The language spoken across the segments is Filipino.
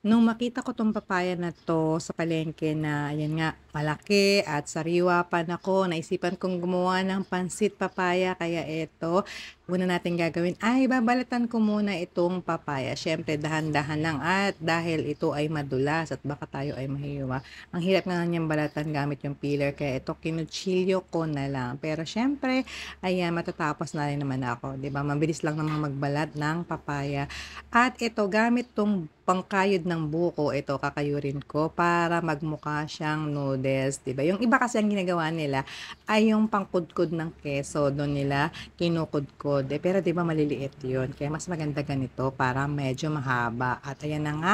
Nung makita ko 'tong papaya na 'to sa palengke na ayan nga, malaki at sariwa pa, naku naisipan kong gumawa ng pansit papaya. Kaya eto, una nating gagawin ay babalatan ko muna itong papaya. Siyempre dahan-dahan lang at dahil ito ay madulas at baka tayo ay mahiwa, ang hirap nga niyang balatan gamit yung peeler kaya ito kinutsilyo ko na lang. Pero siyempre, ayan matatapos na rin naman ako, 'di ba? Mabilis lang namang magbalat ng papaya. At ito gamit 'tong pangkayod ng buko, ito kakayurin ko para magmukha siyang noodles, 'di ba? Yung iba kasi ang ginagawa nila ay yung pangkudkod ng keso, dun nila kinukudkod. Eh, pero 'di ba maliliit 'yun, kaya mas maganda ganito para medyo mahaba. At ayan na nga,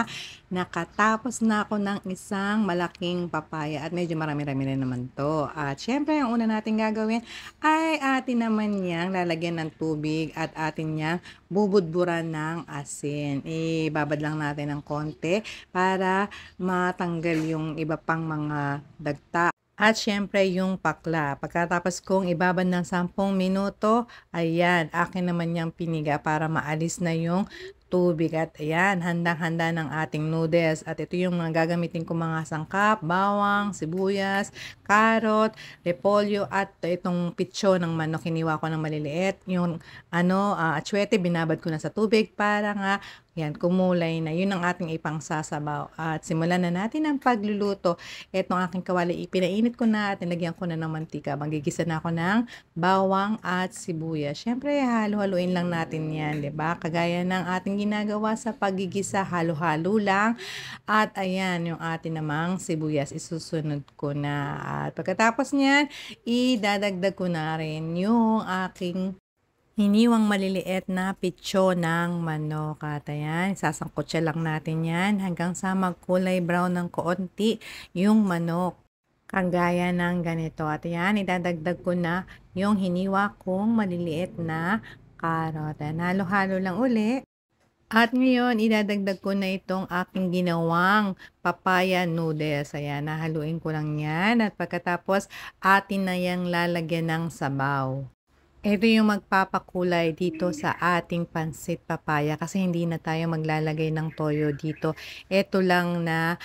nakatapos na ako ng isang malaking papaya at medyo marami-rami rin naman 'to. At siyempre ang una nating gagawin ay atin naman niyang lalagyan ng tubig at atin niyang bubudburan ng asin. Ibabad lang natin ng konti para matanggal yung iba pang mga dagta. At syempre yung pakla. Pagkatapos kong ibabad ng 10 minuto, ayan, akin naman yung piniga para maalis na yung tubig. At ayan, handang-handa ng ating noodles. At ito yung mga gagamitin ko mga sangkap, bawang, sibuyas, carrot, repolyo, at itong pitso ng manok. Hiniwa ko ng maliliit. Yung atsuete, binabad ko na sa tubig para nga, yan, kumulay na. Yun ang ating ipangsasabaw. At simulan na natin ang pagluluto. Etong aking kawali, ipinainit ko na at nilagyan ko na ng mantika. Magigisa na ako ng bawang at sibuyas. Siyempre, halo-haluin lang natin yan, di ba? Kagaya ng ating ginagawa sa paggigisa, halo-halo lang. At ayan, yung ating namang sibuyas, isusunod ko na. At pagkatapos niyan, idadagdag ko na rin yung aking hiniwang maliliit na pitso ng manok. At ayan, sasangkutsa lang natin yan hanggang sa magkulay brown ng kaunti yung manok. Kagaya ng ganito. At ayan, idadagdag ko na yung hiniwa kong maliliit na carrot. Ayan, halo-halo lang uli. At ngayon, idadagdag ko na itong aking ginawang papaya noodles. Ayan, nahaluin ko lang yan. At pagkatapos, atin na yang lalagyan ng sabaw. Ito yung magpapakulay dito sa ating pansit papaya kasi hindi na tayo maglalagay ng toyo dito. Ito lang na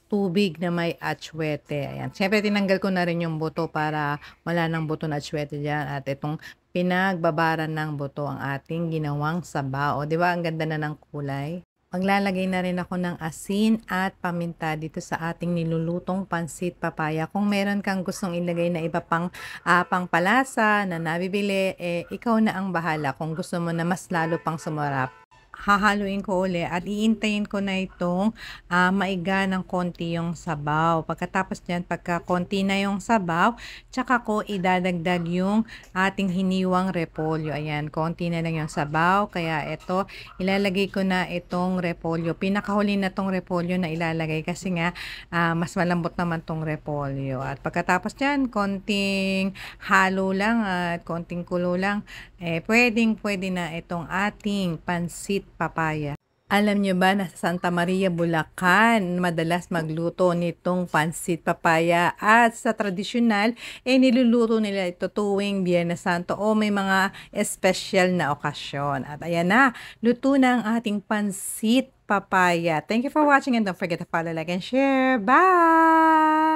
tubig na may atsuete. Ayan. Siyempre tinanggal ko na rin yung buto para wala nang buto na atsuete dyan. At itong pinagbabaran ng buto ang ating ginawang sabaw. O, di ba? Ang ganda na ng kulay. Maglalagay na rin ako ng asin at paminta dito sa ating nilulutong pansit papaya. Kung meron kang gustong ilagay na iba pang pangpalasa na nabibili, ikaw na ang bahala. Kung gusto mo na mas lalo pang sumarap, hahaluin ko uli at iintayin ko na itong maiga ng konti yung sabaw. Pagkatapos niyan, pagka konti na yung sabaw, tsaka ko idadagdag yung ating hiniwang repolyo. Ayan, konti na lang yung sabaw. Kaya ito, ilalagay ko na itong repolyo. Pinakahuli na tong repolyo na ilalagay kasi nga mas malambot naman tong repolyo. At pagkatapos niyan, konting halo lang at konting kulo lang, pwedeng-pwede na itong ating pansit papaya. Alam nyo ba na sa Santa Maria, Bulacan, madalas magluto nitong pansit papaya at sa tradisyonal, niluluto nila ito tuwing Biyernes Santo o may mga espesyal na okasyon. At ayan na, luto na ang ating pansit papaya. Thank you for watching and don't forget to follow, like, and share. Bye!